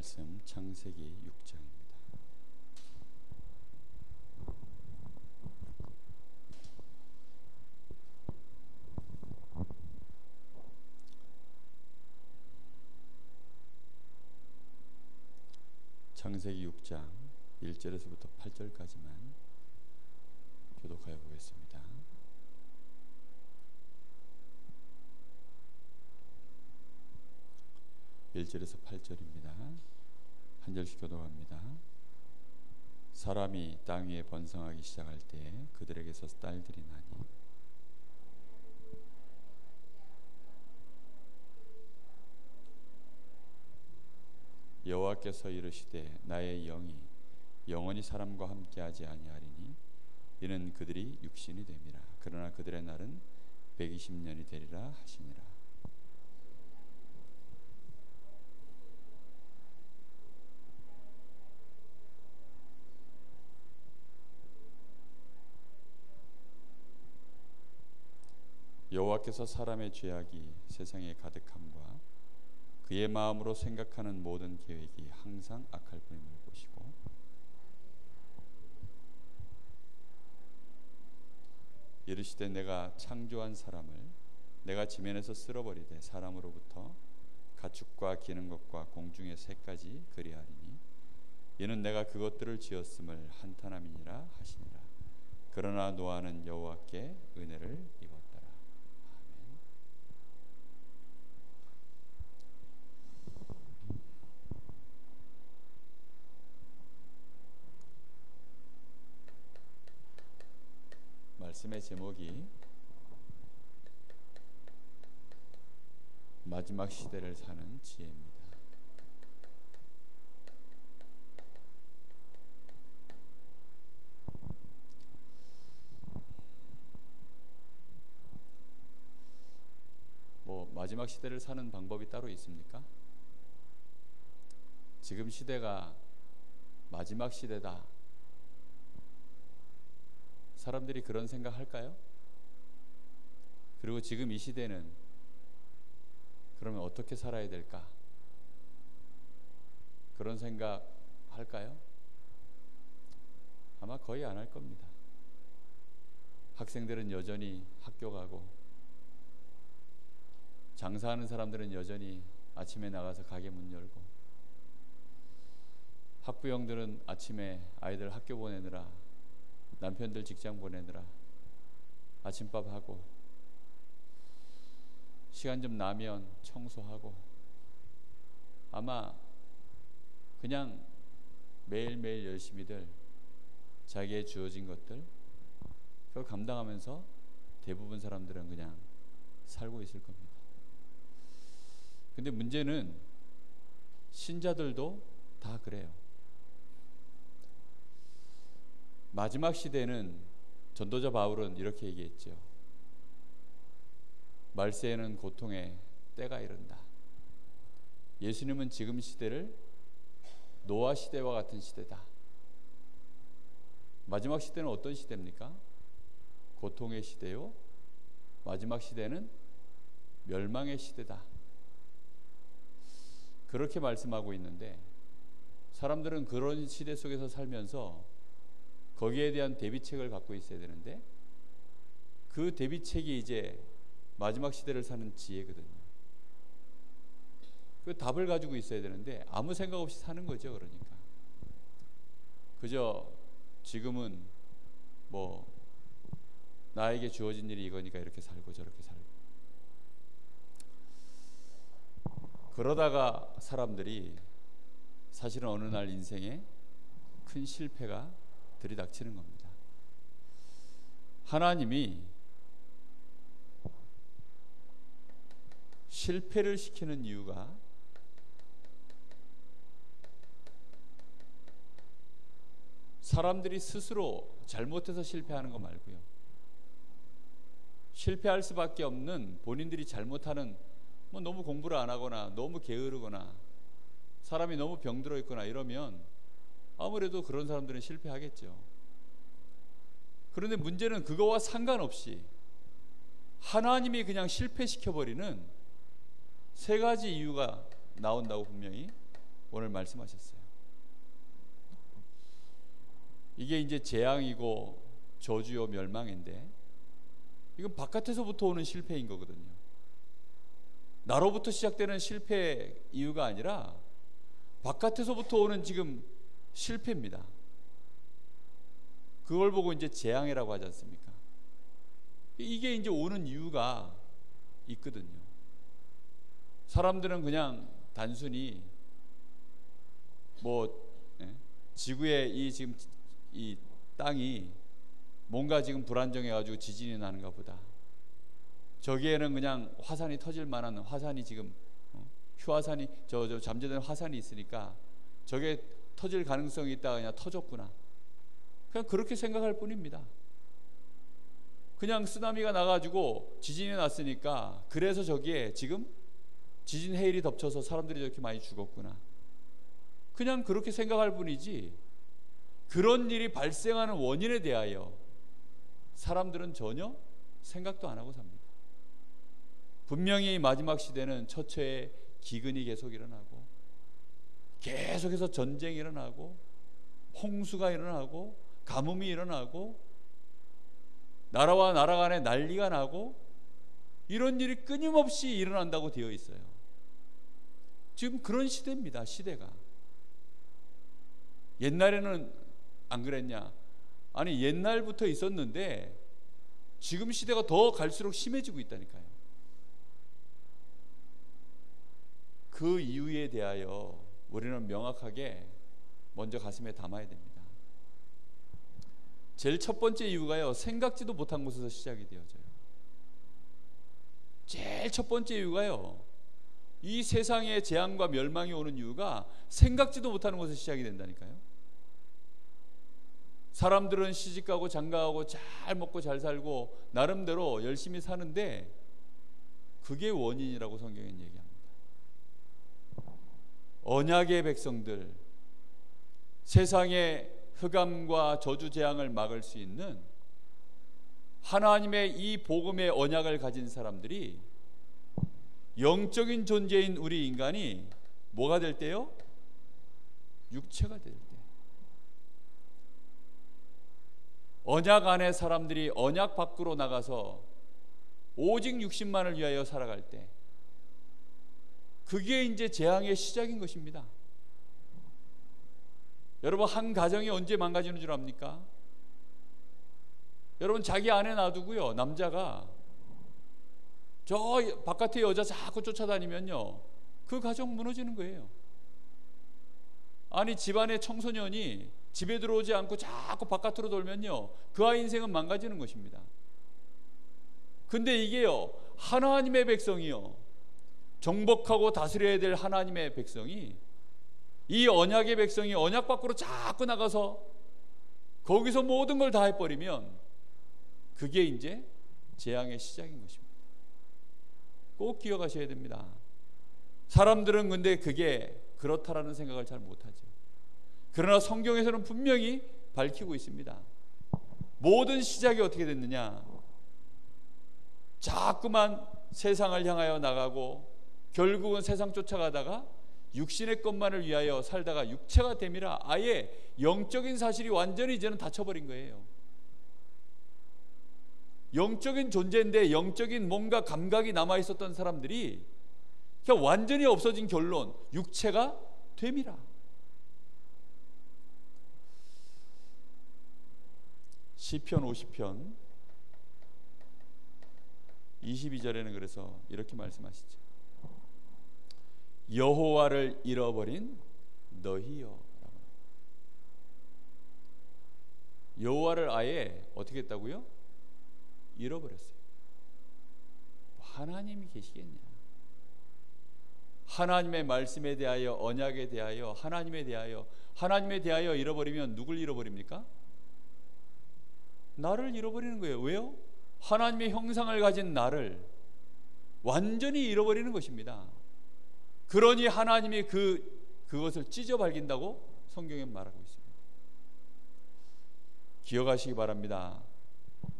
말씀 창세기 6장입니다. 창세기 6장 1절에서부터 8절까지만 교독하여 보겠습니다. (1절에서) 8절입니다. 한 절씩 교독합니다. 사람이 땅 위에 번성하기 시작할 때 그들에게서 딸들이 나니 여호와께서 이르시되 나의 영이 영원히 사람과 함께하지 아니하리니 이는 그들이 육신이 됨이라. 그러나 그들의 날은 120년이 되리라 하시니라. 여호와께서 사람의 죄악이 세상에 가득함과 그의 마음으로 생각하는 모든 계획이 항상 악할 뿐임을 보시고 이르시되 내가 창조한 사람을 내가 지면에서 쓸어버리되 사람으로부터 가축과 기는 것과 공중의 새까지 그리하리니 이는 내가 그것들을 지었음을 한탄함이니라 하시니라. 그러나 노아는 여호와께 은혜를 입었더라. 아멘. 말씀의 제목이 마지막 시대를 사는 지혜입니다. 마지막 시대를 사는 방법이 따로 있습니까? 지금 시대가 마지막 시대다. 사람들이 그런 생각 할까요? 그리고 지금 이 시대는 그러면 어떻게 살아야 될까? 그런 생각 할까요? 아마 거의 안 할 겁니다. 학생들은 여전히 학교 가고 장사하는 사람들은 여전히 아침에 나가서 가게 문 열고 학부형들은 아침에 아이들 학교 보내느라 남편들 직장 보내느라 아침밥 하고 시간 좀 나면 청소하고 아마 그냥 매일매일 열심히들 자기의 주어진 것들 그걸 감당하면서 대부분 사람들은 그냥 살고 있을 겁니다. 근데 문제는 신자들도 다 그래요. 마지막 시대는 전도자 바울은 이렇게 얘기했죠. 말세에는 고통의 때가 이른다. 예수님은 지금 시대를 노아 시대와 같은 시대다. 마지막 시대는 어떤 시대입니까? 고통의 시대요. 마지막 시대는 멸망의 시대다. 그렇게 말씀하고 있는데 사람들은 그런 시대 속에서 살면서 거기에 대한 대비책을 갖고 있어야 되는데 그 대비책이 이제 마지막 시대를 사는 지혜거든요. 그 답을 가지고 있어야 되는데 아무 생각 없이 사는 거죠. 그러니까 그저 지금은 나에게 주어진 일이 이거니까 이렇게 살고 저렇게 살고 그러다가 사람들이 사실은 어느 날 인생에 큰 실패가 들이닥치는 겁니다. 하나님이 실패를 시키는 이유가 사람들이 스스로 잘못해서 실패하는 거 말고요. 실패할 수밖에 없는 본인들이 잘못하는 너무 공부를 안 하거나 너무 게으르거나 사람이 너무 병들어 있거나 이러면 아무래도 그런 사람들은 실패하겠죠. 그런데 문제는 그거와 상관없이 하나님이 그냥 실패시켜버리는 세 가지 이유가 나온다고 분명히 오늘 말씀하셨어요. 이게 이제 재앙이고 저주요 멸망인데, 이건 바깥에서부터 오는 실패인 거거든요. 나로부터 시작되는 실패 이유가 아니라 바깥에서부터 오는 지금 실패입니다. 그걸 보고 이제 재앙이라고 하지 않습니까? 이게 이제 오는 이유가 있거든요. 사람들은 그냥 단순히 지구의 지금 이 땅이 뭔가 지금 불안정해가지고 지진이 나는가 보다, 저기에는 그냥 화산이 터질 만한 화산이 지금 휴화산이 저 잠재된 화산이 있으니까 저게 터질 가능성이 있다가 그냥 터졌구나, 그냥 그렇게 생각할 뿐입니다. 그냥 쓰나미가 나가지고 지진이 났으니까 그래서 저기에 지금 지진 해일이 덮쳐서 사람들이 저렇게 많이 죽었구나, 그냥 그렇게 생각할 뿐이지, 그런 일이 발생하는 원인에 대하여 사람들은 전혀 생각도 안 하고 삽니다. 분명히 마지막 시대는 처처에 기근이 계속 일어나고, 계속해서 전쟁이 일어나고, 홍수가 일어나고, 가뭄이 일어나고, 나라와 나라 간에 난리가 나고, 이런 일이 끊임없이 일어난다고 되어 있어요. 지금 그런 시대입니다. 시대가. 옛날에는 안 그랬냐? 아니, 옛날부터 있었는데 지금 시대가 더 갈수록 심해지고 있다니까요. 그 이유에 대하여 우리는 명확하게 먼저 가슴에 담아야 됩니다. 제일 첫 번째 이유가요, 생각지도 못한 곳에서 시작이 되어져요. 제일 첫 번째 이유가요, 이 세상에 재앙과 멸망이 오는 이유가 생각지도 못하는 곳에서 시작이 된다니까요. 사람들은 시집가고 장가가고 잘 먹고 잘 살고 나름대로 열심히 사는데 그게 원인이라고 성경은 얘기합니다. 언약의 백성들, 세상의 흑암과 저주 재앙을 막을 수 있는 하나님의 이 복음의 언약을 가진 사람들이, 영적인 존재인 우리 인간이 뭐가 될 때요? 육체가 될 때. 언약 안에 사람들이 언약 밖으로 나가서 오직 육신만을 위하여 살아갈 때, 그게 이제 재앙의 시작인 것입니다. 여러분, 한 가정이 언제 망가지는 줄 압니까? 여러분, 자기 아내 놔두고요, 남자가 저 바깥에 여자 자꾸 쫓아다니면요, 그 가정 무너지는 거예요. 아니, 집안의 청소년이 집에 들어오지 않고 자꾸 바깥으로 돌면요, 그 아이 인생은 망가지는 것입니다. 근데 이게요, 하나님의 백성이요, 정복하고 다스려야 될 하나님의 백성이, 이 언약의 백성이 언약 밖으로 자꾸 나가서 거기서 모든 걸 다 해버리면 그게 이제 재앙의 시작인 것입니다. 꼭 기억하셔야 됩니다. 사람들은 근데 그게 그렇다라는 생각을 잘 못하죠. 그러나 성경에서는 분명히 밝히고 있습니다. 모든 시작이 어떻게 됐느냐? 자꾸만 세상을 향하여 나가고 결국은 세상 쫓아가다가 육신의 것만을 위하여 살다가 육체가 됨이라, 아예 영적인 사실이 완전히 이제는 닫혀버린 거예요. 영적인 존재인데 영적인 뭔가 감각이 남아있었던 사람들이 그냥 완전히 없어진 결론, 육체가 됨이라. 시편 50편 22절에는 그래서 이렇게 말씀하시죠. 여호와를 잃어버린 너희여. 여호와를 아예 어떻게 했다고요? 잃어버렸어요. 하나님이 계시겠냐? 하나님의 말씀에 대하여, 언약에 대하여, 하나님에 대하여 잃어버리면 누굴 잃어버립니까? 나를 잃어버리는 거예요. 왜요? 하나님의 형상을 가진 나를 완전히 잃어버리는 것입니다. 그러니 하나님이 그것을 찢어 발긴다고 성경에 말하고 있습니다. 기억하시기 바랍니다.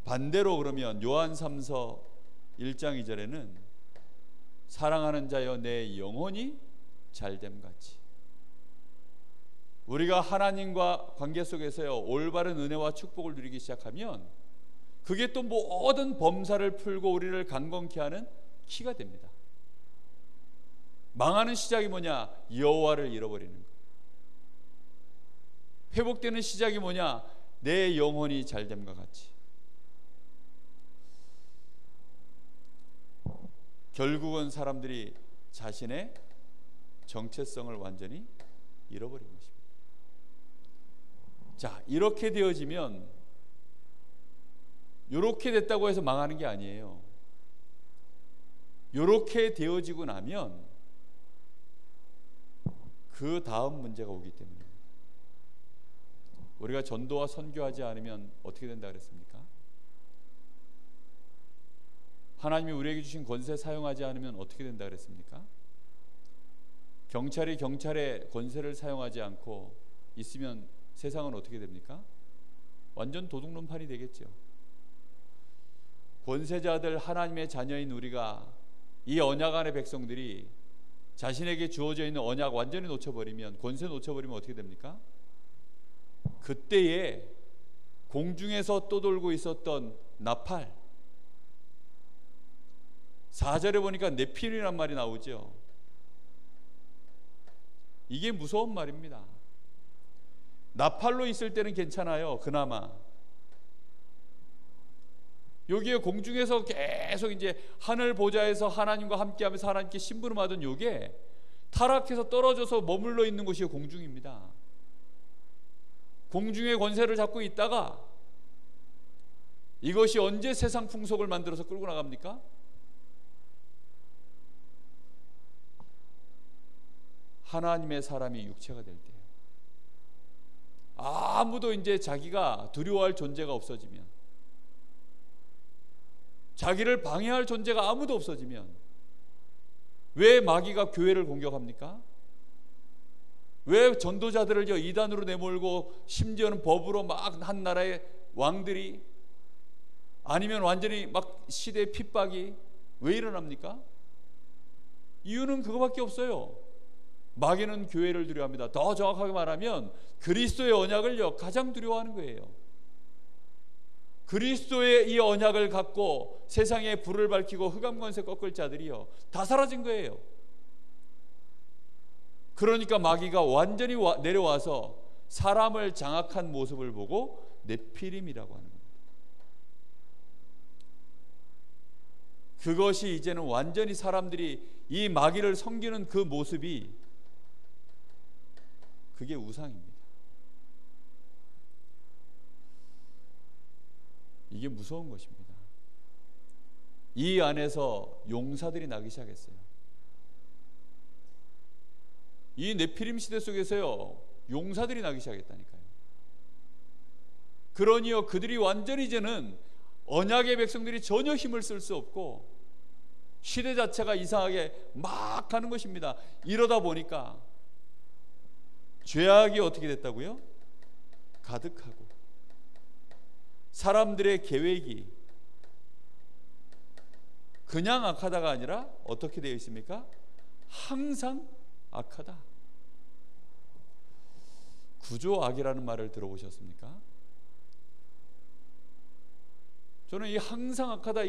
반대로 그러면 요한 3서 1장 2절에는 사랑하는 자여 내 영혼이 잘됨같이 우리가 하나님과 관계 속에서요 올바른 은혜와 축복을 누리기 시작하면 그게 또 모든 범사를 풀고 우리를 강건케 하는 키가 됩니다. 망하는 시작이 뭐냐? 여호와를 잃어버리는 것. 회복되는 시작이 뭐냐? 내 영혼이 잘됨과 같이. 결국은 사람들이 자신의 정체성을 완전히 잃어버린 것입니다. 자, 이렇게 되어지면 이렇게 됐다고 해서 망하는 게 아니에요. 이렇게 되어지고 나면 그 다음 문제가 오기 때문입니다. 우리가 전도와 선교하지 않으면 어떻게 된다 그랬습니까? 하나님이 우리에게 주신 권세 사용하지 않으면 어떻게 된다 그랬습니까? 경찰이 경찰의 권세를 사용하지 않고 있으면 세상은 어떻게 됩니까? 완전 도둑놈판이 되겠죠. 권세자들, 하나님의 자녀인 우리가, 이 언약 안의 백성들이 자신에게 주어져 있는 언약 완전히 놓쳐버리면, 권세 놓쳐버리면 어떻게 됩니까? 그때에 공중에서 떠돌고 있었던 나팔, 4절에 보니까 네필이란 말이 나오죠. 이게 무서운 말입니다. 나팔로 있을 때는 괜찮아요. 그나마 여기에 공중에서 계속 이제 하늘 보좌에서 하나님과 함께하면서 하나님께 심부름하던 요게 타락해서 떨어져서 머물러 있는 곳이 공중입니다. 공중의 권세를 잡고 있다가 이것이 언제 세상 풍속을 만들어서 끌고 나갑니까? 하나님의 사람이 육체가 될 때예요. 아무도 이제 자기가 두려워할 존재가 없어지면, 자기를 방해할 존재가 아무도 없어지면, 왜 마귀가 교회를 공격합니까? 왜 전도자들을 이단으로 내몰고 심지어는 법으로 막 한 나라의 왕들이, 아니면 완전히 막 시대의 핍박이 왜 일어납니까? 이유는 그거밖에 없어요. 마귀는 교회를 두려워합니다. 더 정확하게 말하면 그리스도의 언약을 가장 두려워하는 거예요. 그리스도의 이 언약을 갖고 세상에 불을 밝히고 흑암 권세 꺾을 자들이요 다 사라진 거예요. 그러니까 마귀가 완전히 내려와서 사람을 장악한 모습을 보고 네피림이라고 하는 겁니다. 그것이 이제는 완전히 사람들이 이 마귀를 섬기는 그 모습이, 그게 우상입니다. 이게 무서운 것입니다. 이 안에서 용사들이 나기 시작했어요. 이 네피림 시대 속에서요 용사들이 나기 시작했다니까요. 그러니요 그들이 완전히 이제는 언약의 백성들이 전혀 힘을 쓸 수 없고 시대 자체가 이상하게 막 가는 것입니다. 이러다 보니까 죄악이 어떻게 됐다고요? 가득하고 사람들의 계획이 그냥 악하다가 아니라 어떻게 되어 있습니까? 항상 악하다. 구조악이라는 말을 들어보셨습니까? 저는 이 항상 악하다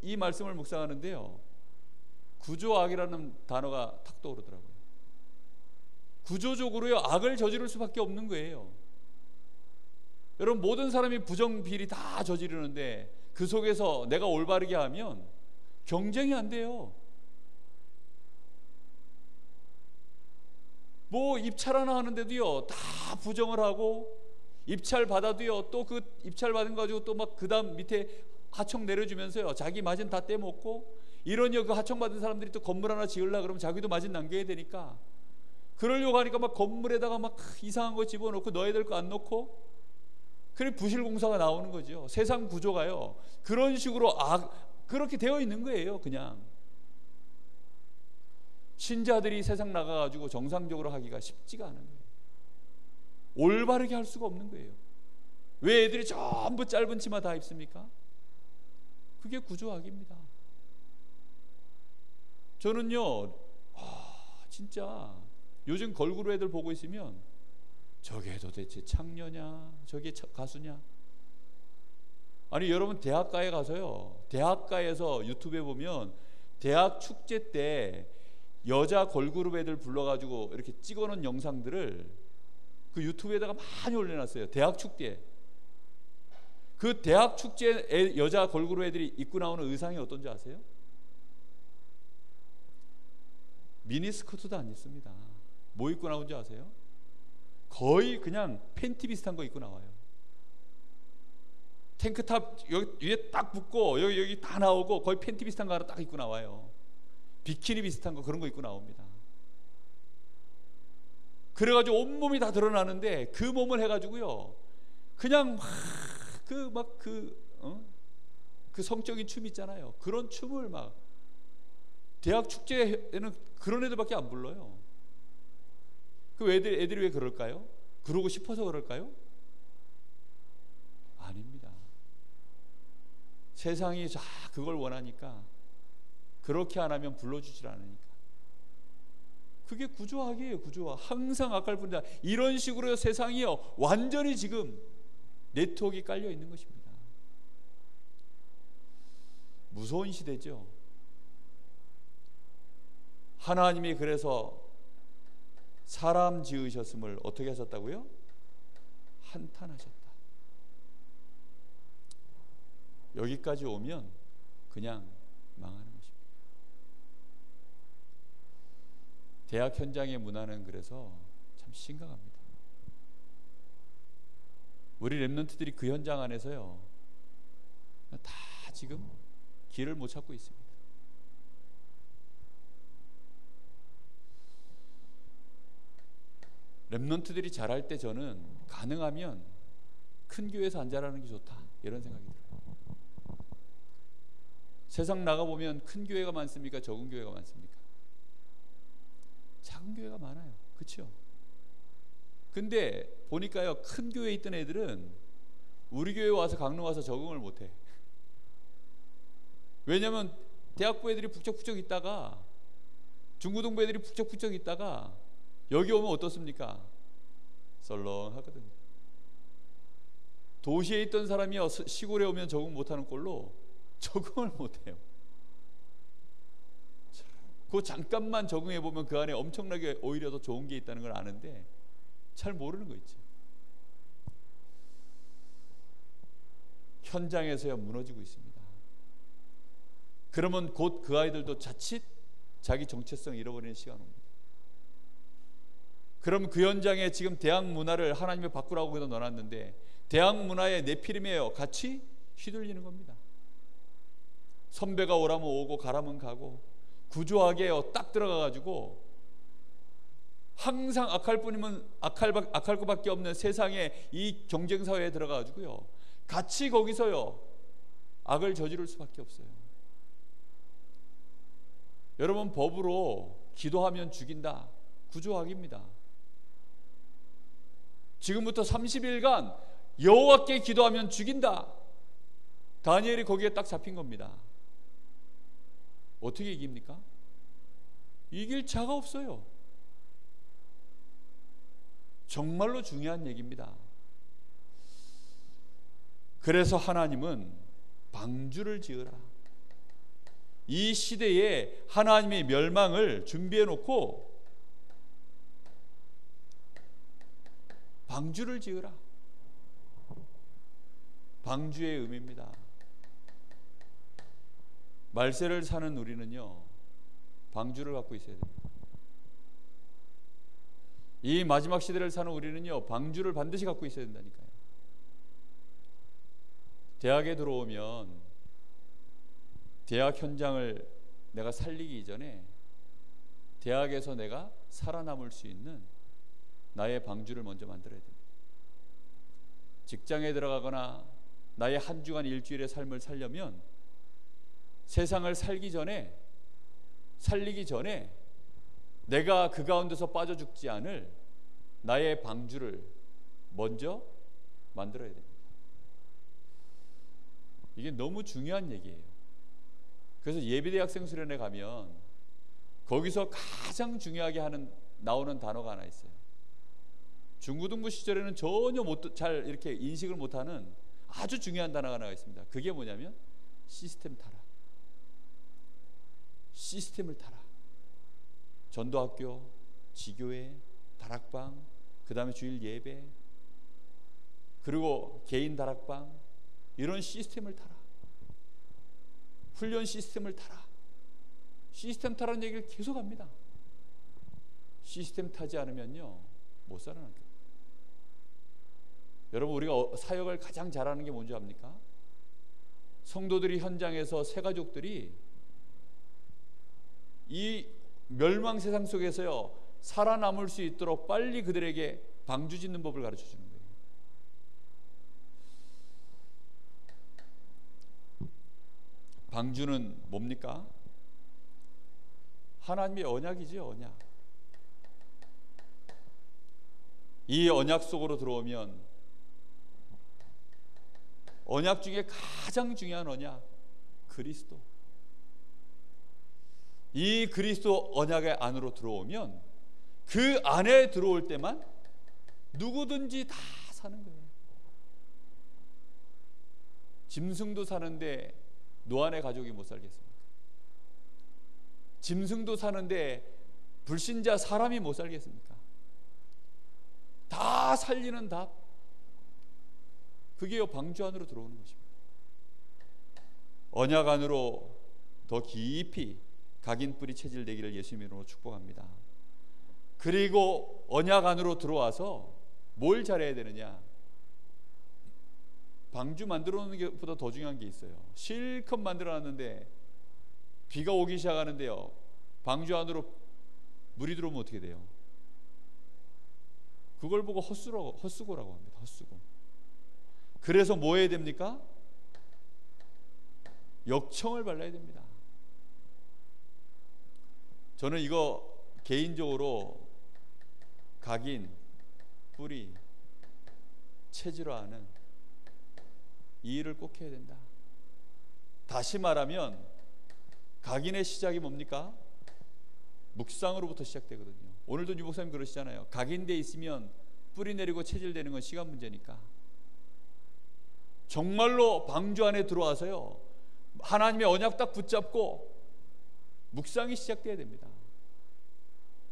이 말씀을 묵상하는데요, 구조악이라는 단어가 탁 떠오르더라고요. 구조적으로요 악을 저지를 수밖에 없는 거예요. 여러분, 모든 사람이 부정 비리 다 저지르는데 그 속에서 내가 올바르게 하면 경쟁이 안 돼요. 뭐 입찰 하나 하는데도요 다 부정을 하고, 입찰 받아도요 또 그 입찰 받은 거 가지고 또 막 그 다음 밑에 하청 내려주면서요 자기 마진 다 떼먹고, 이러니요 그 하청 받은 사람들이 또 건물 하나 지으려고 그러면 자기도 마진 남겨야 되니까 그러려고 하니까 막 건물에다가 막 이상한 거 집어넣고 넣어야 될 거 안 넣고, 그래 부실공사가 나오는 거죠. 세상 구조가요 그런 식으로 그렇게 되어 있는 거예요. 그냥 신자들이 세상 나가가지고 정상적으로 하기가 쉽지가 않은 거예요. 올바르게 할 수가 없는 거예요. 왜 애들이 전부 짧은 치마 다 입습니까? 그게 구조악입니다. 저는요 진짜 요즘 걸그룹 애들 보고 있으면 저게 도대체 창녀냐? 저게 가수냐? 아니 여러분 대학가에 가서요. 대학가에서 유튜브에 보면 대학 축제 때 여자 걸그룹 애들 불러가지고 이렇게 찍어놓은 영상들을 그 유튜브에다가 많이 올려놨어요. 대학 축제. 그 대학 축제 여자 걸그룹 애들이 입고 나오는 의상이 어떤지 아세요? 미니스커트도 안 입습니다. 뭐 입고 나온지 아세요? 거의 그냥 팬티 비슷한 거 입고 나와요. 탱크탑 여기 위에 딱 붙고 여기 다 나오고 거의 팬티 비슷한 거 하나 딱 입고 나와요. 비키니 비슷한 거 그런 거 입고 나옵니다. 그래가지고 온몸이 다 드러나는데 그 몸을 해가지고요 그냥 그 성적인 춤 있잖아요. 그런 춤을 막 대학 축제에는 그런 애들밖에 안 불러요. 그 애들이 왜 그럴까요? 그러고 싶어서 그럴까요? 아닙니다. 세상이 다 그걸 원하니까 그렇게 안 하면 불러주질 않으니까. 그게 구조학이에요. 구조학. 항상 악할 뿐이다. 이런 식으로 세상이요 완전히 지금 네트워크가 깔려 있는 것입니다. 무서운 시대죠. 하나님이 그래서 사람 지으셨음을 어떻게 하셨다고요? 한탄하셨다. 여기까지 오면 그냥 망하는 것입니다. 대학 현장의 문화는 그래서 참 심각합니다. 우리 렘넌트들이 그 현장 안에서요 다 지금 길을 못 찾고 있습니다. 렘넌트들이 자랄 때 저는 가능하면 큰 교회에서 안 자라는 게 좋다 이런 생각이 들어요. 세상 나가보면 큰 교회가 많습니까? 적은 교회가 많습니까? 작은 교회가 많아요. 그렇죠? 근데 보니까요 큰 교회에 있던 애들은 우리 교회 와서 강릉 와서 적응을 못해. 왜냐하면 대학부 애들이 북적북적 있다가 중고등부 애들이 북적북적 있다가 여기 오면 어떻습니까? 썰렁하거든요. 도시에 있던 사람이 시골에 오면 적응 못하는 꼴로 적응을 못해요. 그 잠깐만 적응해보면 그 안에 엄청나게 오히려 더 좋은 게 있다는 걸 아는데 잘 모르는 거 있지. 현장에서야 무너지고 있습니다. 그러면 곧 그 아이들도 자칫 자기 정체성 잃어버리는 시간 옵니다. 그럼 그 현장에 지금 대학 문화를 하나님이 바꾸라고 해서 넣어놨는데 대학 문화의 네피림에 같이 휘둘리는 겁니다. 선배가 오라면 오고 가라면 가고 구조하게 딱 들어가가지고 항상 악할 뿐이면 악할 것밖에 없는 세상에 이 경쟁사회에 들어가가지고요 같이 거기서요 악을 저지를 수밖에 없어요. 여러분 법으로 기도하면 죽인다. 구조악입니다. 지금부터 30일간 여호와께 기도하면 죽인다. 다니엘이 거기에 딱 잡힌 겁니다. 어떻게 이깁니까? 이길 자가 없어요. 정말로 중요한 얘기입니다. 그래서 하나님은 방주를 지으라. 이 시대에 하나님의 멸망을 준비해 놓고 방주를 지으라. 방주의 의미입니다. 말세를 사는 우리는요 방주를 갖고 있어야 됩니다. 이 마지막 시대를 사는 우리는요 방주를 반드시 갖고 있어야 된다니까요. 대학에 들어오면 대학 현장을 내가 살리기 이전에 대학에서 내가 살아남을 수 있는 나의 방주를 먼저 만들어야 됩니다. 직장에 들어가거나 나의 한 주간 일주일의 삶을 살려면 세상을 살리기 전에 내가 그 가운데서 빠져 죽지 않을 나의 방주를 먼저 만들어야 됩니다. 이게 너무 중요한 얘기예요. 그래서 예비대학생 수련회 가면 거기서 가장 중요하게 나오는 단어가 하나 있어요. 중고등부 시절에는 전혀 잘 이렇게 인식을 못하는 아주 중요한 단어가 하나 있습니다. 그게 뭐냐면 시스템 타라. 시스템을 타라. 전도학교, 지교회, 다락방, 그 다음에 주일 예배, 그리고 개인 다락방, 이런 시스템을 타라. 훈련 시스템을 타라. 시스템 타라는 얘기를 계속 합니다. 시스템 타지 않으면요 못 살아나는 거예요. 여러분, 우리가 사역을 가장 잘하는 게 뭔지 압니까? 성도들이 현장에서 새가족들이 이 멸망 세상 속에서요 살아남을 수 있도록 빨리 그들에게 방주 짓는 법을 가르쳐 주는 거예요. 방주는 뭡니까? 하나님의 언약이죠. 언약. 이 언약 속으로 들어오면 언약 중에 가장 중요한 언약, 그리스도. 이 그리스도 언약의 안으로 들어오면 그 안에 들어올 때만 누구든지 다 사는 거예요. 짐승도 사는데 노아의 가족이 못 살겠습니까? 짐승도 사는데 불신자 사람이 못 살겠습니까? 다 살리는 답, 그게 방주 안으로 들어오는 것입니다. 언약 안으로 더 깊이 각인 뿌리 체질되기를 예수님 이름으로 축복합니다. 그리고 언약 안으로 들어와서 뭘 잘해야 되느냐? 방주 만들어 놓는 것보다 더 중요한 게 있어요. 실컷 만들어 놨는데 비가 오기 시작하는데요, 방주 안으로 물이 들어오면 어떻게 돼요? 그걸 보고 헛수고라고 합니다. 헛수고. 그래서 뭐 해야 됩니까? 역청을 발라야 됩니다. 저는 이거 개인적으로 각인, 뿌리, 체질화하는 이 일을 꼭 해야 된다. 다시 말하면 각인의 시작이 뭡니까? 묵상으로부터 시작되거든요. 오늘도 유 목사님 그러시잖아요. 각인돼 있으면 뿌리 내리고 체질되는 건 시간 문제니까. 정말로 방주 안에 들어와서요 하나님의 언약 딱 붙잡고 묵상이 시작돼야 됩니다.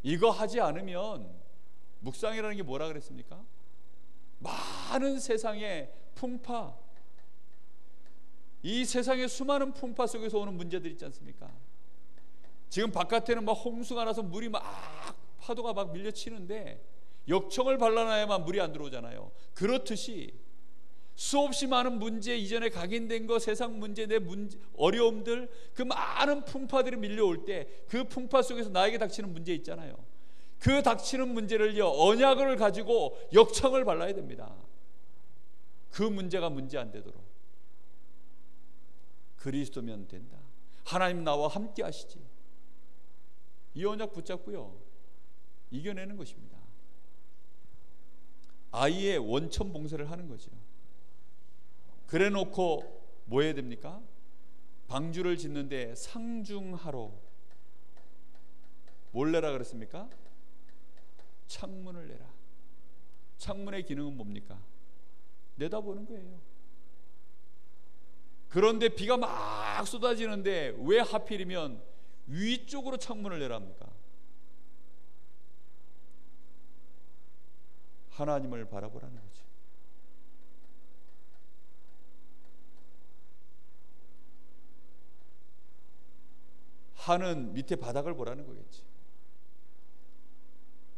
이거 하지 않으면, 묵상이라는 게 뭐라 그랬습니까? 많은 세상의 풍파, 이 세상의 수많은 풍파 속에서 오는 문제들 있지 않습니까? 지금 바깥에는 막 홍수가 나서 물이 막 파도가 막 밀려치는데 역청을 발라놔야만 물이 안 들어오잖아요. 그렇듯이 수없이 많은 문제, 이전에 각인된 거, 세상 문제, 내 문제, 어려움들, 그 많은 풍파들이 밀려올 때 그 풍파 속에서 나에게 닥치는 문제 있잖아요. 그 닥치는 문제를요 언약을 가지고 역청을 발라야 됩니다. 그 문제가 문제 안 되도록. 그리스도면 된다. 하나님 나와 함께 하시지. 이 언약 붙잡고요 이겨내는 것입니다. 아이의 원천 봉쇄를 하는 거죠. 그래 놓고 뭐 해야 됩니까? 방주를 짓는데 상중하로 뭘 내라 그랬습니까? 창문을 내라. 창문의 기능은 뭡니까? 내다보는 거예요. 그런데 비가 막 쏟아지는데 왜 하필이면 위쪽으로 창문을 내라 합니까? 하나님을 바라보라는 거죠. 하는 밑에 바닥을 보라는 거겠지.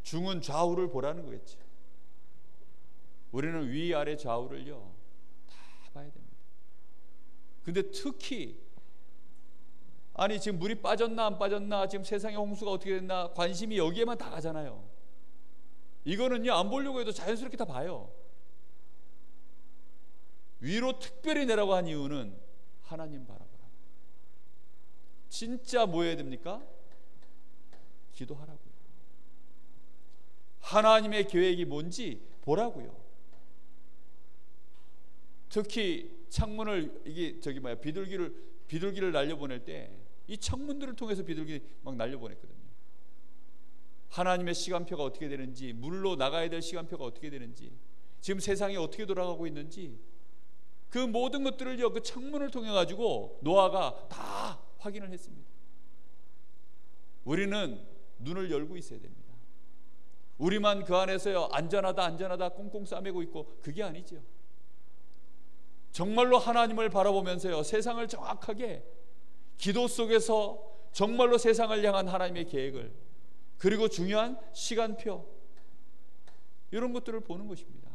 중은 좌우를 보라는 거겠지. 우리는 위아래 좌우를요 다 봐야 됩니다. 근데 특히 아니 지금 물이 빠졌나 안 빠졌나, 지금 세상의 홍수가 어떻게 됐나, 관심이 여기에만 다 가잖아요. 이거는요 안 보려고 해도 자연스럽게 다 봐요. 위로 특별히 내라고 한 이유는 하나님 바라보라고. 진짜 뭐 해야 됩니까? 기도하라고요. 하나님의 계획이 뭔지 보라고요. 특히 창문을 이게 비둘기를 날려보낼 때 이 창문들을 통해서 비둘기 막 날려보냈거든요. 하나님의 시간표가 어떻게 되는지, 물로 나가야 될 시간표가 어떻게 되는지, 지금 세상이 어떻게 돌아가고 있는지, 그 모든 것들을요, 그 창문을 통해 가지고 노아가 다 확인을 했습니다. 우리는 눈을 열고 있어야 됩니다. 우리만 그 안에서요, 안전하다 꽁꽁 싸매고 있고, 그게 아니죠. 정말로 하나님을 바라보면서요, 세상을 정확하게 기도 속에서 정말로 세상을 향한 하나님의 계획을, 그리고 중요한 시간표, 이런 것들을 보는 것입니다.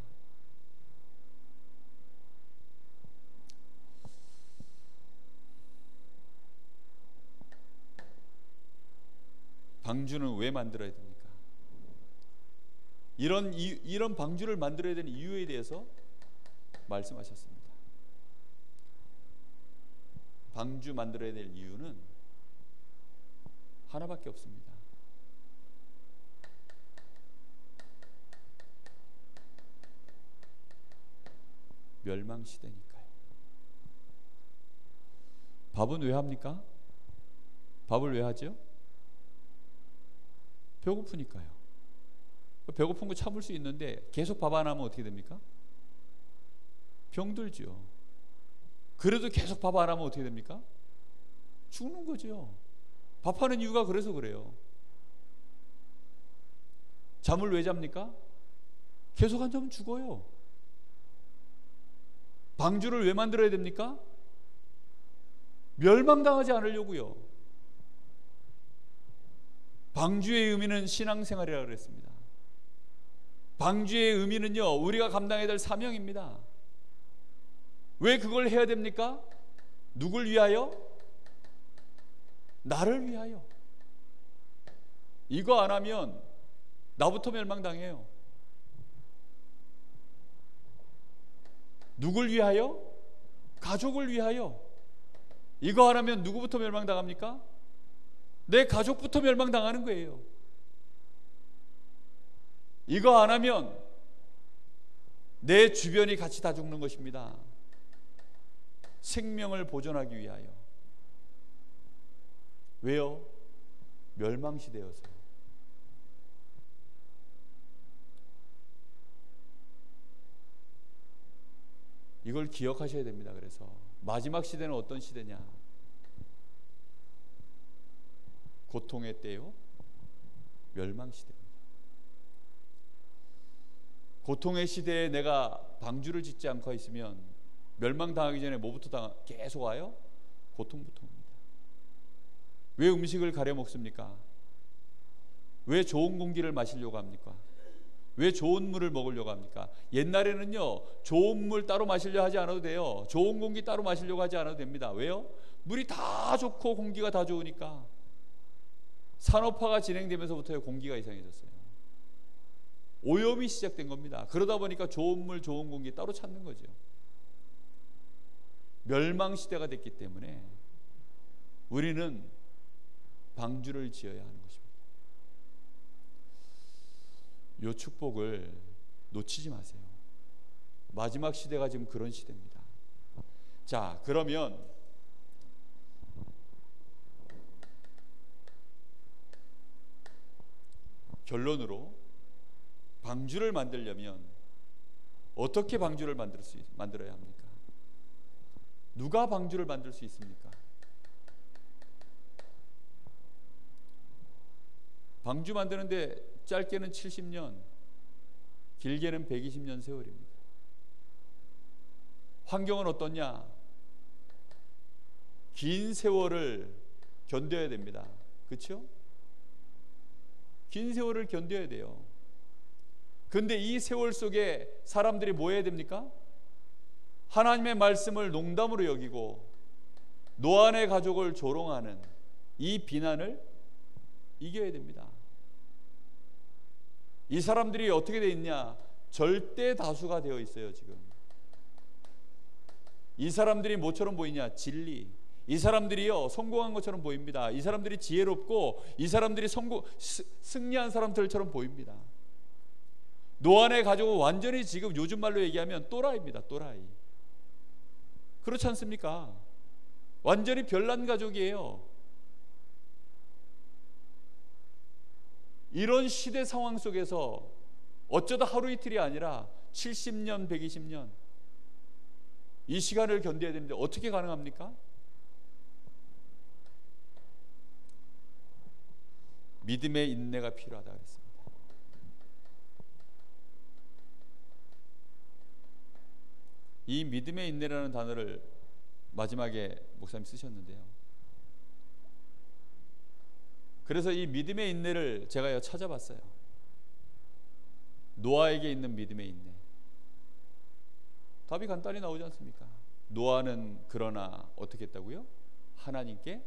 방주는 왜 만들어야 됩니까? 이런 방주를 만들어야 되는 이유에 대해서 말씀하셨습니다. 방주 만들어야 될 이유는 하나밖에 없습니다. 멸망시대니까요. 밥은 왜 합니까? 밥을 왜 하죠? 배고프니까요. 배고픈 거 참을 수 있는데 계속 밥 안 하면 어떻게 됩니까? 병들죠. 그래도 계속 밥 안 하면 어떻게 됩니까? 죽는 거죠. 밥하는 이유가 그래서 그래요. 잠을 왜 잡니까? 계속 안 자면 죽어요. 방주를 왜 만들어야 됩니까? 멸망당하지 않으려고요. 방주의 의미는 신앙생활이라고 그랬습니다. 방주의 의미는요, 우리가 감당해야 될 사명입니다. 왜 그걸 해야 됩니까? 누굴 위하여? 나를 위하여. 이거 안 하면 나부터 멸망당해요. 누굴 위하여? 가족을 위하여. 이거 안 하면 누구부터 멸망당합니까? 내 가족부터 멸망당하는 거예요. 이거 안 하면 내 주변이 같이 다 죽는 것입니다. 생명을 보존하기 위하여. 왜요? 멸망시대여서요. 이걸 기억하셔야 됩니다. 그래서 마지막 시대는 어떤 시대냐? 고통의 때요, 멸망시대입니다. 고통의 시대에 내가 방주를 짓지 않고 있으면 멸망당하기 전에 뭐부터 계속 와요? 고통부터 옵니다. 왜 음식을 가려 먹습니까? 왜 좋은 공기를 마시려고 합니까? 왜 좋은 물을 먹으려고 합니까? 옛날에는요, 좋은 물 따로 마시려 하지 않아도 돼요. 좋은 공기 따로 마시려고 하지 않아도 됩니다. 왜요? 물이 다 좋고 공기가 다 좋으니까. 산업화가 진행되면서부터 공기가 이상해졌어요. 오염이 시작된 겁니다. 그러다 보니까 좋은 물, 좋은 공기 따로 찾는 거죠. 멸망시대가 됐기 때문에 우리는 방주를 지어야 하는 것입니다. 이 축복을 놓치지 마세요. 마지막 시대가 지금 그런 시대입니다. 자, 그러면 결론으로 방주를 만들려면 어떻게 방주를 만들어야 합니까? 누가 방주를 만들 수 있습니까? 방주 만드는데 짧게는 70년, 길게는 120년 세월입니다. 환경은 어떠냐? 긴 세월을 견뎌야 됩니다. 그렇죠? 긴 세월을 견뎌야 돼요. 그런데 이 세월 속에 사람들이 뭐 해야 됩니까? 하나님의 말씀을 농담으로 여기고 노아의 가족을 조롱하는 이 비난을 이겨야 됩니다. 이 사람들이 어떻게 되어 있냐? 절대 다수가 되어 있어요. 지금 이 사람들이 뭐처럼 보이냐? 진리. 이 사람들이요, 성공한 것처럼 보입니다. 이 사람들이 지혜롭고 이 사람들이 승리한 사람들처럼 보입니다. 노아의 가족은 완전히 지금 요즘 말로 얘기하면 또라이입니다. 또라이. 그렇지 않습니까? 완전히 별난 가족이에요. 이런 시대 상황 속에서 어쩌다 하루 이틀이 아니라 70년, 120년 이 시간을 견뎌야 되는데 어떻게 가능합니까? 믿음의 인내가 필요하다 그랬습니다. 이 믿음의 인내라는 단어를 마지막에 목사님 쓰셨는데요. 그래서 이 믿음의 인내를 제가 찾아봤어요. 노아에게 있는 믿음의 인내. 답이 간단히 나오지 않습니까? 노아는 그러나 어떻게 했다고요? 하나님께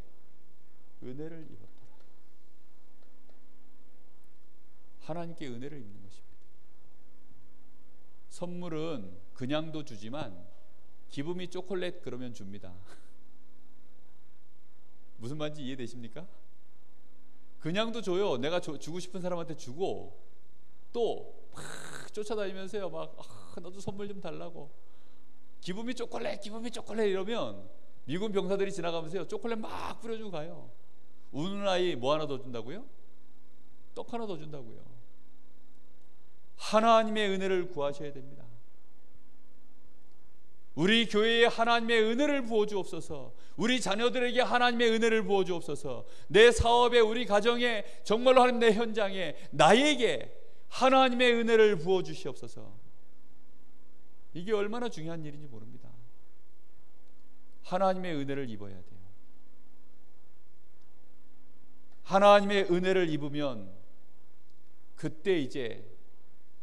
은혜를 입었더라. 하나님께 은혜를 입는 것입니다. 선물은 그냥도 주지만 기분이 초콜릿 그러면 줍니다. 무슨 말인지 이해되십니까? 그냥도 줘요. 내가 주고 싶은 사람한테 주고 또 막 쫓아다니면서요. 막 나도 선물 좀 달라고. 기분이 초콜릿 이러면 미군 병사들이 지나가면서요. 초콜릿 막 뿌려주고 가요. 우는 아이 뭐 하나 더 준다고요? 떡 하나 더 준다고요. 하나님의 은혜를 구하셔야 됩니다. 우리 교회에 하나님의 은혜를 부어주옵소서. 우리 자녀들에게 하나님의 은혜를 부어주옵소서. 내 사업에, 우리 가정에, 정말로 하나님 내 현장에, 나에게 하나님의 은혜를 부어주시옵소서. 이게 얼마나 중요한 일인지 모릅니다. 하나님의 은혜를 입어야 돼요. 하나님의 은혜를 입으면 그때 이제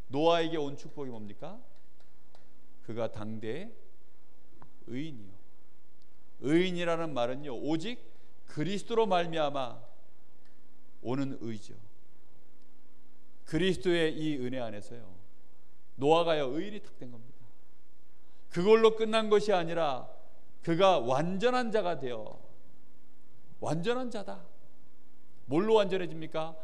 노아에게 온 축복이 뭡니까? 그가 당대의 의인이요. 의인이라는 말은요, 오직 그리스도로 말미암아 오는 의죠. 그리스도의 이 은혜 안에서요, 노아가요 의인이 탁 된 겁니다. 그걸로 끝난 것이 아니라 그가 완전한 자가 되어, 완전한 자다. 뭘로 완전해집니까?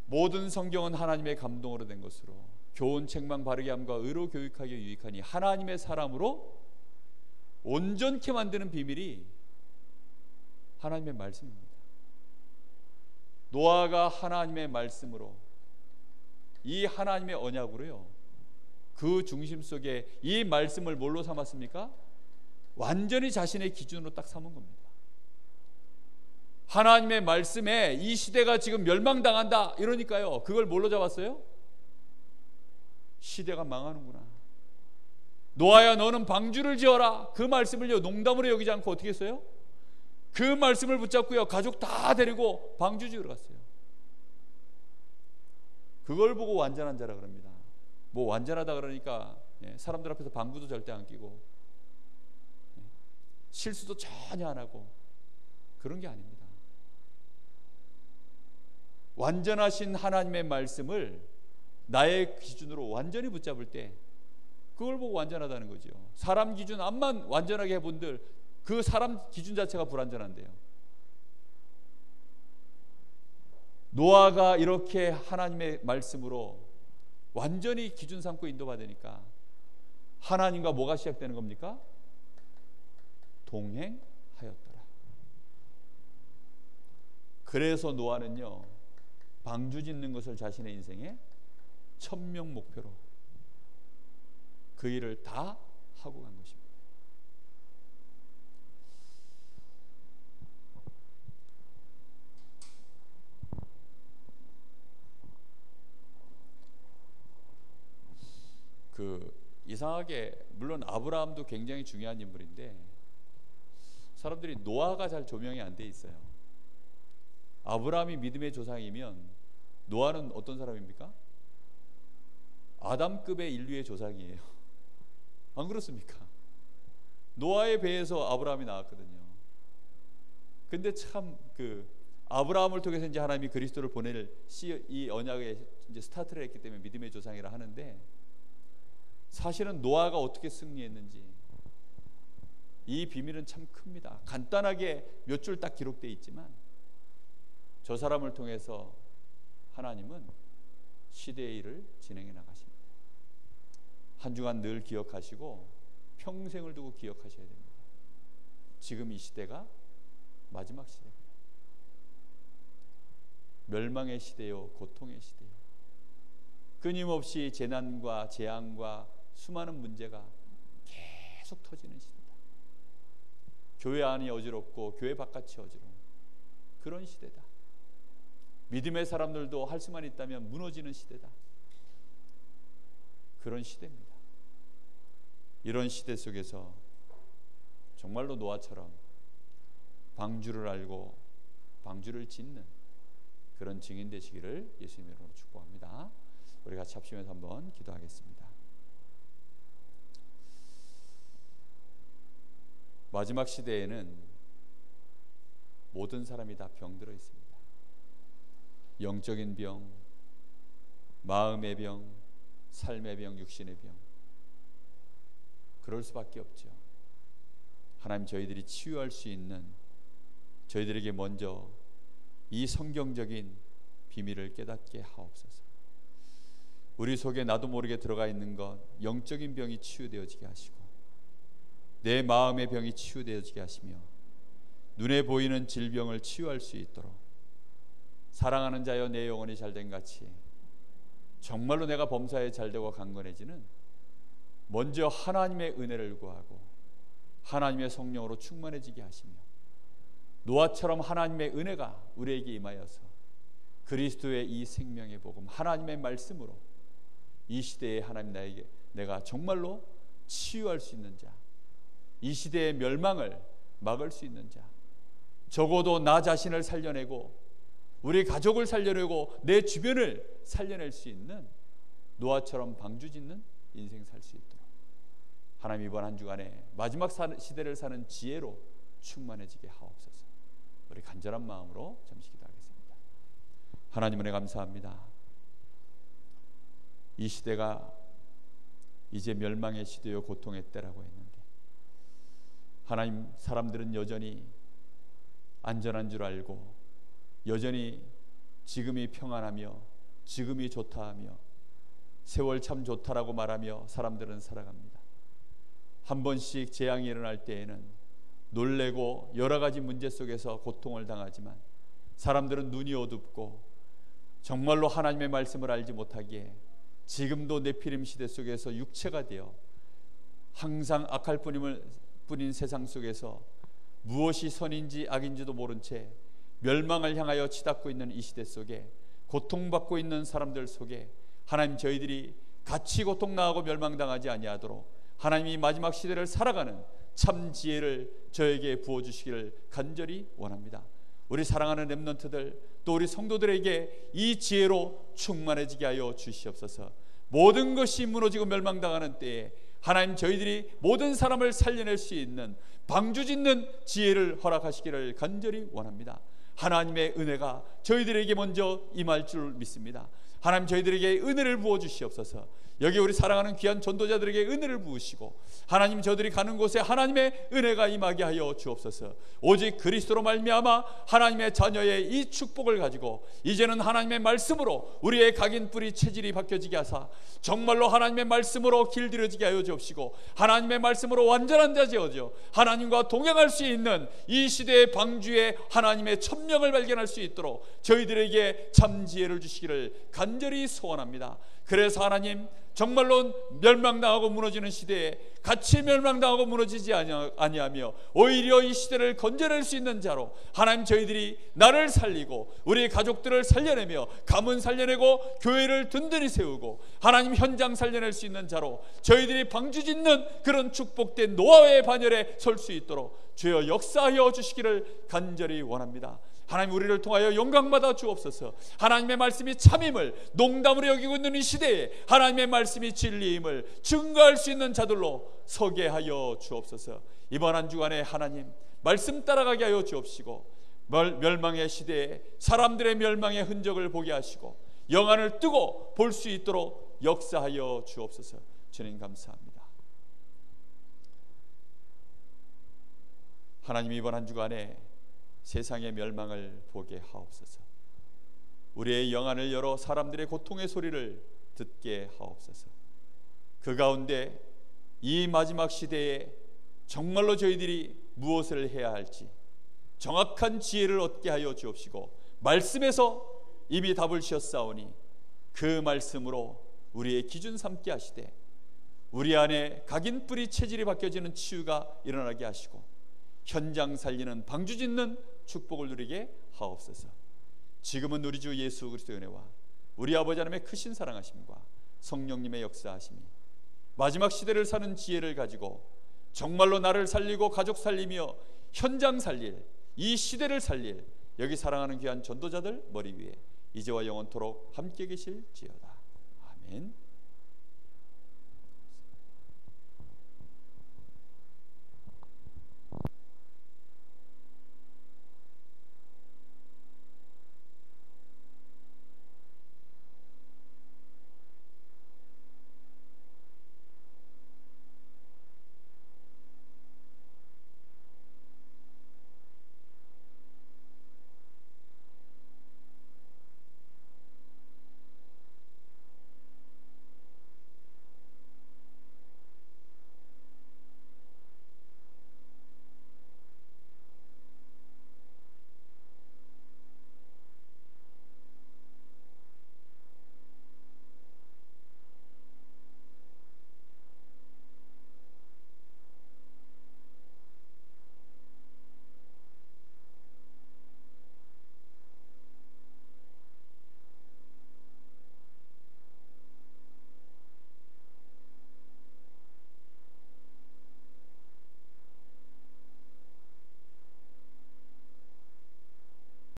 모든 성경은 하나님의 감동으로 된 것으로 교훈 책망 바르게 함과 의로 교육하기에 유익하니 하나님의 사람으로 온전케 만드는 비밀이 하나님의 말씀입니다. 노아가 하나님의 말씀으로, 이 하나님의 언약으로요, 그 중심 속에 이 말씀을 뭘로 삼았습니까? 완전히 자신의 기준으로 딱 삼은 겁니다. 하나님의 말씀에 이 시대가 지금 멸망당한다 이러니까요, 그걸 뭘로 잡았어요? 시대가 망하는구나. 노아야 너는 방주를 지어라. 그 말씀을요 농담으로 여기지 않고 어떻게 했어요? 그 말씀을 붙잡고요 가족 다 데리고 방주 지으러 갔어요. 그걸 보고 완전한 자라 그럽니다. 뭐 완전하다 그러니까 사람들 앞에서 방구도 절대 안 끼고 실수도 전혀 안 하고 그런 게 아닙니다. 완전하신 하나님의 말씀을 나의 기준으로 완전히 붙잡을 때 그걸 보고 완전하다는 거죠. 사람 기준 암만 완전하게 해본들 그 사람 기준 자체가 불완전한데요. 노아가 이렇게 하나님의 말씀으로 완전히 기준 삼고 인도받으니까 하나님과 뭐가 시작되는 겁니까? 동행하였더라. 그래서 노아는요 방주 짓는 것을 자신의 인생의 천명 목표로 그 일을 다 하고 간 것입니다. 이상하게 물론 아브라함도 굉장히 중요한 인물인데 사람들이 노아가 잘 조명이 안 돼 있어요. 아브라함이 믿음의 조상이면 노아는 어떤 사람입니까? 아담급의 인류의 조상이에요. 안 그렇습니까? 노아의 배에서 아브라함이 나왔거든요. 근데 참 아브라함을 통해서 이제 하나님이 그리스도를 보낼 이 언약의 이제 스타트를 했기 때문에 믿음의 조상이라 하는데 사실은 노아가 어떻게 승리했는지 이 비밀은 참 큽니다. 간단하게 몇 줄 딱 기록되어 있지만 저 사람을 통해서 하나님은 시대의 일을 진행해 나가십니다. 한 주간 늘 기억하시고 평생을 두고 기억하셔야 됩니다. 지금 이 시대가 마지막 시대입니다. 멸망의 시대요, 고통의 시대요. 끊임없이 재난과 재앙과 수많은 문제가 계속 터지는 시대다. 교회 안이 어지럽고 교회 바깥이 어지러운 그런 시대다. 믿음의 사람들도 할 수만 있다면 무너지는 시대다. 그런 시대입니다. 이런 시대 속에서 정말로 노아처럼 방주를 알고 방주를 짓는 그런 증인 되시기를 예수님의 이름으로 축복합니다. 우리 같이 합심해서 한번 기도하겠습니다. 마지막 시대에는 모든 사람이 다 병들어 있습니다. 영적인 병, 마음의 병, 삶의 병, 육신의 병. 그럴 수밖에 없죠. 하나님, 저희들이 치유할 수 있는, 저희들에게 먼저 이 성경적인 비밀을 깨닫게 하옵소서. 우리 속에 나도 모르게 들어가 있는 것, 영적인 병이 치유되어지게 하시고 내 마음의 병이 치유되어지게 하시며 눈에 보이는 질병을 치유할 수 있도록, 사랑하는 자여 내 영혼이 잘된 같이 정말로 내가 범사에 잘되고 강건해지는, 먼저 하나님의 은혜를 구하고 하나님의 성령으로 충만해지게 하시며 노아처럼 하나님의 은혜가 우리에게 임하여서 그리스도의 이 생명의 복음, 하나님의 말씀으로 이 시대에 하나님 나에게 내가 정말로 치유할 수 있는 자, 이 시대의 멸망을 막을 수 있는 자, 적어도 나 자신을 살려내고 우리 가족을 살려내고 내 주변을 살려낼 수 있는 노아처럼 방주 짓는 인생 살 수 있도록 하나님 이번 한 주간에 마지막 시대를 사는 지혜로 충만해지게 하옵소서. 우리 간절한 마음으로 잠시 기도하겠습니다. 하나님 은혜 감사합니다. 이 시대가 이제 멸망의 시대요 고통의 때라고 했는데, 하나님, 사람들은 여전히 안전한 줄 알고 여전히 지금이 평안하며 지금이 좋다 하며 세월 참 좋다라고 말하며 사람들은 살아갑니다. 한 번씩 재앙이 일어날 때에는 놀래고 여러 가지 문제 속에서 고통을 당하지만 사람들은 눈이 어둡고 정말로 하나님의 말씀을 알지 못하기에 지금도 네피림 시대 속에서 육체가 되어 항상 악할 뿐인 세상 속에서 무엇이 선인지 악인지도 모른 채 멸망을 향하여 치닫고 있는 이 시대 속에, 고통받고 있는 사람들 속에 하나님, 저희들이 같이 고통당하고 멸망당하지 아니하도록 하나님이 마지막 시대를 살아가는 참 지혜를 저에게 부어주시기를 간절히 원합니다. 우리 사랑하는 렘넌트들, 또 우리 성도들에게 이 지혜로 충만해지게 하여 주시옵소서. 모든 것이 무너지고 멸망당하는 때에 하나님, 저희들이 모든 사람을 살려낼 수 있는 방주 짓는 지혜를 허락하시기를 간절히 원합니다. 하나님의 은혜가 저희들에게 먼저 임할 줄 믿습니다. 하나님, 저희들에게 은혜를 부어주시옵소서. 여기 우리 사랑하는 귀한 전도자들에게 은혜를 부으시고 하나님, 저들이 가는 곳에 하나님의 은혜가 임하게 하여 주옵소서. 오직 그리스도로 말미암아 하나님의 자녀의 이 축복을 가지고 이제는 하나님의 말씀으로 우리의 각인 뿌리 체질이 바뀌어지게 하사 정말로 하나님의 말씀으로 길들여지게 하여 주옵시고 하나님의 말씀으로 완전한 자 되어져 하나님과 동행할 수 있는 이 시대의 방주에 하나님의 천명을 발견할 수 있도록 저희들에게 참 지혜를 주시기를 간절히 소원합니다. 그래서 하나님, 정말로 멸망당하고 무너지는 시대에 같이 멸망당하고 무너지지 아니하며 오히려 이 시대를 건져낼 수 있는 자로 하나님, 저희들이 나를 살리고 우리 가족들을 살려내며 가문 살려내고 교회를 든든히 세우고 하나님 현장 살려낼 수 있는 자로 저희들이 방주 짓는 그런 축복된 노아의 반열에 설 수 있도록 주여 역사하여 주시기를 간절히 원합니다. 하나님, 우리를 통하여 영광받아 주옵소서. 하나님의 말씀이 참임을 농담으로 여기고 있는 이 시대에 하나님의 말씀이 진리임을 증거할 수 있는 자들로 서게 하여 주옵소서. 이번 한 주간에 하나님 말씀 따라가게 하여 주옵시고 멸망의 시대에 사람들의 멸망의 흔적을 보게 하시고 영안을 뜨고 볼 수 있도록 역사하여 주옵소서. 주님 감사합니다. 하나님, 이번 한 주간에 세상의 멸망을 보게 하옵소서. 우리의 영안을 열어 사람들의 고통의 소리를 듣게 하옵소서. 그 가운데 이 마지막 시대에 정말로 저희들이 무엇을 해야 할지 정확한 지혜를 얻게 하여 주옵시고 말씀에서 이미 답을 주셨사오니 그 말씀으로 우리의 기준 삼게 하시되 우리 안에 각인 뿌리 체질이 바뀌어지는 치유가 일어나게 하시고 현장 살리는 방주 짓는 축복을 누리게 하옵소서. 지금은 우리 주 예수 그리스도의 은혜와 우리 아버지 하나님의 크신 사랑하심과 성령님의 역사하심이 마지막 시대를 사는 지혜를 가지고 정말로 나를 살리고 가족 살리며 현장 살릴, 이 시대를 살릴 여기 사랑하는 귀한 전도자들 머리 위에 이제와 영원토록 함께 계실지어다. 아멘.